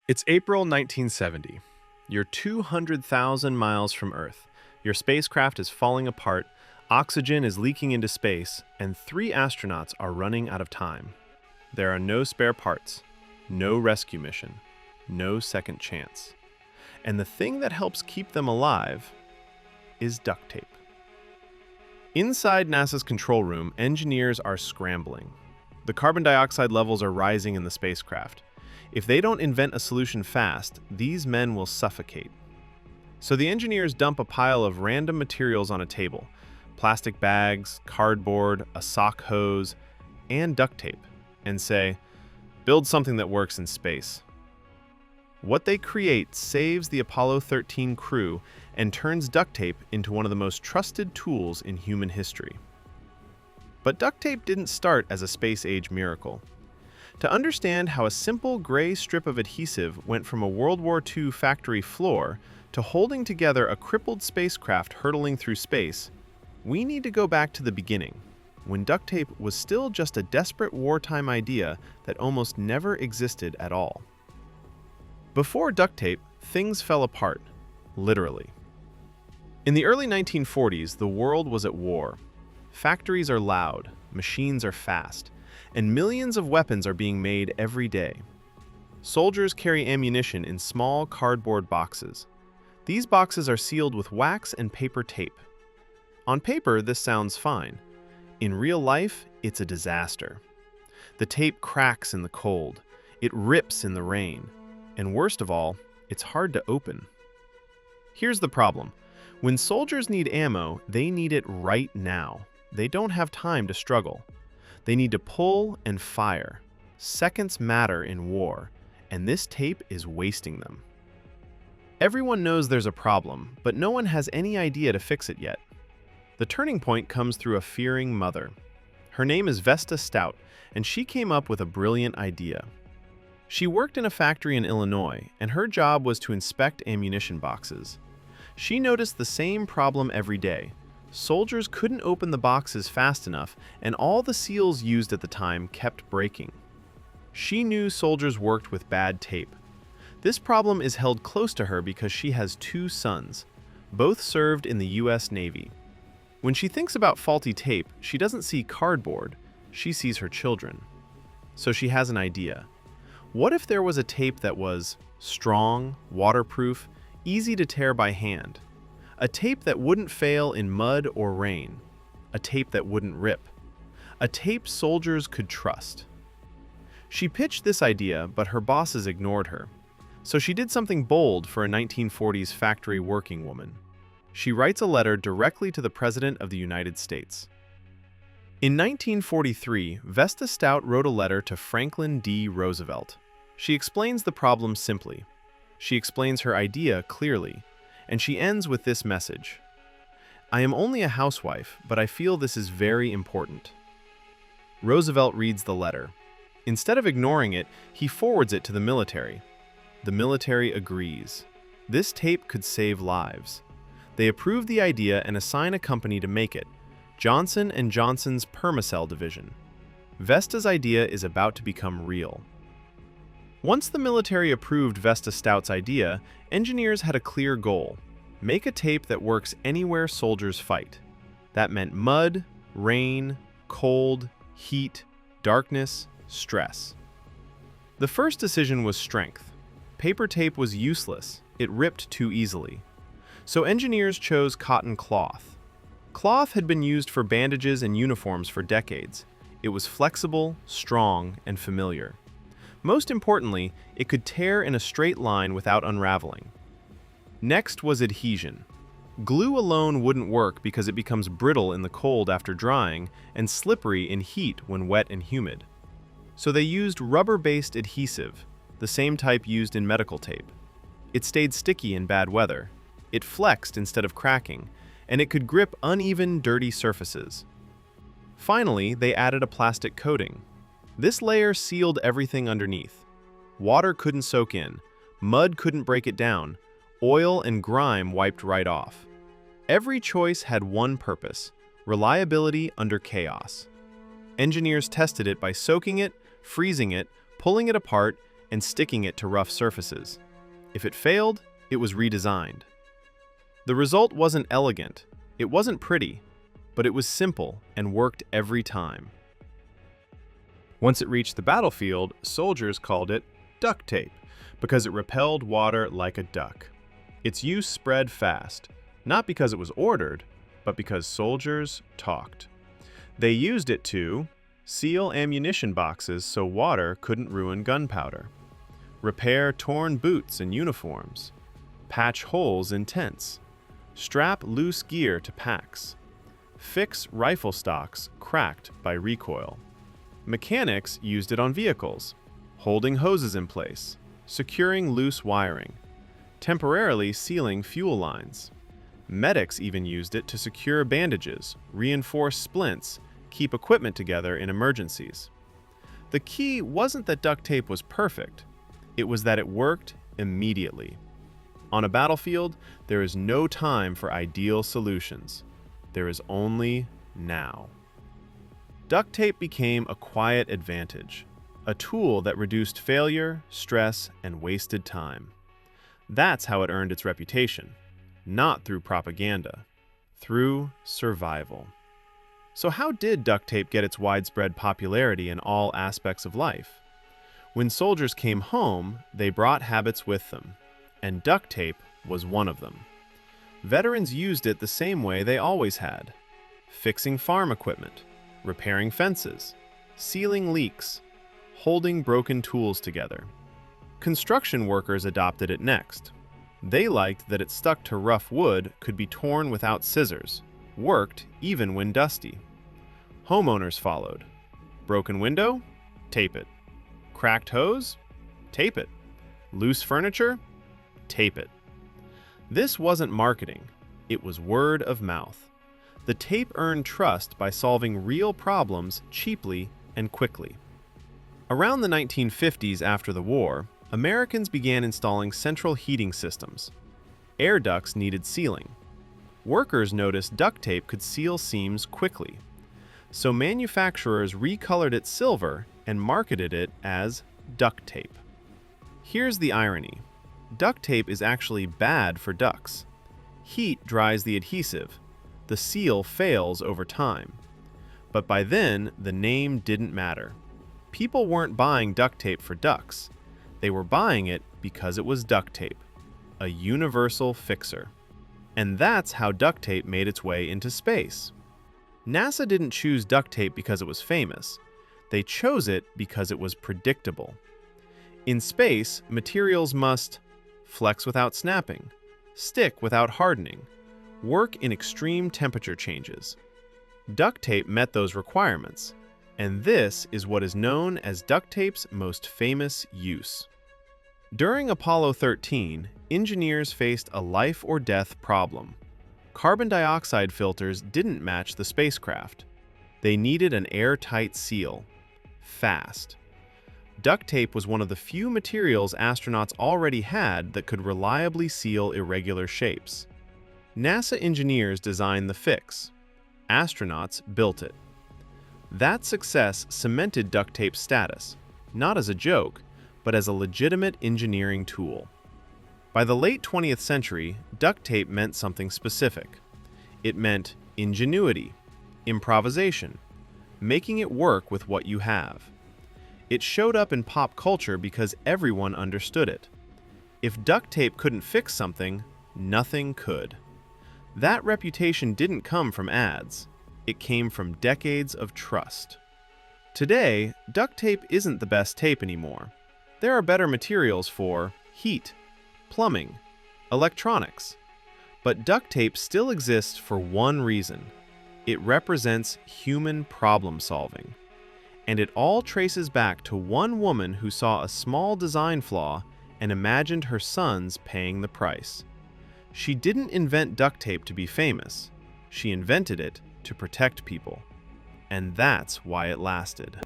It's April 1970. You're 200,000 miles from Earth. Your spacecraft is falling apart, oxygen is leaking into space, and 3 astronauts are running out of time. There are no spare parts, no rescue mission, no second chance. And the thing that helps keep them alive is duct tape. Inside NASA's control room, engineers are scrambling. The carbon dioxide levels are rising in the spacecraft. If they don't invent a solution fast, these men will suffocate. So the engineers dump a pile of random materials on a table: plastic bags, cardboard, a sock hose, and duct tape, and say, build something that works in space. What they create saves the Apollo 13 crew and turns duct tape into one of the most trusted tools in human history. But duct tape didn't start as a space-age miracle. To understand how a simple gray strip of adhesive went from a World War II factory floor to holding together a crippled spacecraft hurtling through space, we need to go back to the beginning, when duct tape was still just a desperate wartime idea that almost never existed at all. Before duct tape, things fell apart, literally. In the early 1940s, the world was at war. Factories are loud, machines are fast, and millions of weapons are being made every day. Soldiers carry ammunition in small cardboard boxes. These boxes are sealed with wax and paper tape. On paper, this sounds fine. In real life, it's a disaster. The tape cracks in the cold, it rips in the rain, and worst of all, it's hard to open. Here's the problem. When soldiers need ammo, they need it right now. They don't have time to struggle. They need to pull and fire. Seconds matter in war, and this tape is wasting them. Everyone knows there's a problem, but no one has any idea to fix it yet. The turning point comes through a fearing mother. Her name is Vesta Stout, and she came up with a brilliant idea. She worked in a factory in Illinois, and her job was to inspect ammunition boxes. She noticed the same problem every day. Soldiers couldn't open the boxes fast enough, and all the seals used at the time kept breaking. She knew soldiers worked with bad tape. This problem is held close to her because she has 2 sons. Both served in the U.S. Navy. When she thinks about faulty tape, she doesn't see cardboard, she sees her children. So she has an idea. What if there was a tape that was strong, waterproof, easy to tear by hand? A tape that wouldn't fail in mud or rain. A tape that wouldn't rip. A tape soldiers could trust. She pitched this idea, but her bosses ignored her. So she did something bold for a 1940s factory working woman. She writes a letter directly to the President of the United States. In 1943, Vesta Stout wrote a letter to Franklin D. Roosevelt. She explains the problem simply. She explains her idea clearly. And she ends with this message: I am only a housewife, but I feel this is very important. Roosevelt reads the letter. Instead of ignoring it, he forwards it to the military. The military agrees. This tape could save lives. They approve the idea and assign a company to make it, Johnson & Johnson's Permacell division. Vesta's idea is about to become real. Once the military approved Vesta Stout's idea, engineers had a clear goal: make a tape that works anywhere soldiers fight. That meant mud, rain, cold, heat, darkness, stress. The first decision was strength. Paper tape was useless, it ripped too easily. So engineers chose cotton cloth. Cloth had been used for bandages and uniforms for decades. It was flexible, strong, and familiar. Most importantly, it could tear in a straight line without unraveling. Next was adhesion. Glue alone wouldn't work because it becomes brittle in the cold after drying and slippery in heat when wet and humid. So they used rubber-based adhesive, the same type used in medical tape. It stayed sticky in bad weather. It flexed instead of cracking, and it could grip uneven, dirty surfaces. Finally, they added a plastic coating. This layer sealed everything underneath. Water couldn't soak in, mud couldn't break it down, oil and grime wiped right off. Every choice had one purpose: reliability under chaos. Engineers tested it by soaking it, freezing it, pulling it apart, and sticking it to rough surfaces. If it failed, it was redesigned. The result wasn't elegant, it wasn't pretty, but it was simple and worked every time. Once it reached the battlefield, soldiers called it duct tape because it repelled water like a duck. Its use spread fast, not because it was ordered, but because soldiers talked. They used it to seal ammunition boxes so water couldn't ruin gunpowder, repair torn boots and uniforms, patch holes in tents, strap loose gear to packs, fix rifle stocks cracked by recoil. Mechanics used it on vehicles, holding hoses in place, securing loose wiring, temporarily sealing fuel lines. Medics even used it to secure bandages, reinforce splints, keep equipment together in emergencies. The key wasn't that duct tape was perfect, it was that it worked immediately. On a battlefield, there is no time for ideal solutions. There is only now. Duct tape became a quiet advantage, a tool that reduced failure, stress, and wasted time. That's how it earned its reputation, not through propaganda, through survival. So how did duct tape get its widespread popularity in all aspects of life? When soldiers came home, they brought habits with them, and duct tape was one of them. Veterans used it the same way they always had, fixing farm equipment, repairing fences, sealing leaks, holding broken tools together. Construction workers adopted it next. They liked that it stuck to rough wood, could be torn without scissors, worked even when dusty. Homeowners followed. Broken window? Tape it. Cracked hose? Tape it. Loose furniture? Tape it. This wasn't marketing, it was word of mouth. The tape earned trust by solving real problems cheaply and quickly. Around the 1950s after the war, Americans began installing central heating systems. Air ducts needed sealing. Workers noticed duct tape could seal seams quickly. So manufacturers recolored it silver and marketed it as duct tape. Here's the irony. Duct tape is actually bad for ducts. Heat dries the adhesive. The seal fails over time. But by then, the name didn't matter. People weren't buying duct tape for ducks. They were buying it because it was duct tape, a universal fixer. And that's how duct tape made its way into space. NASA didn't choose duct tape because it was famous. They chose it because it was predictable. In space, materials must flex without snapping, stick without hardening, work in extreme temperature changes. Duct tape met those requirements, and this is what is known as duct tape's most famous use. During Apollo 13, engineers faced a life-or-death problem. Carbon dioxide filters didn't match the spacecraft. They needed an airtight seal, fast. Duct tape was one of the few materials astronauts already had that could reliably seal irregular shapes. NASA engineers designed the fix. Astronauts built it. That success cemented duct tape's status, not as a joke, but as a legitimate engineering tool. By the late 20th century, duct tape meant something specific. It meant ingenuity, improvisation, making it work with what you have. It showed up in pop culture because everyone understood it. If duct tape couldn't fix something, nothing could. That reputation didn't come from ads. It came from decades of trust. Today, duct tape isn't the best tape anymore. There are better materials for heat, plumbing, electronics. But duct tape still exists for one reason. It represents human problem solving. And it all traces back to one woman who saw a small design flaw and imagined her sons paying the price. She didn't invent duct tape to be famous. She invented it to protect people. And that's why it lasted.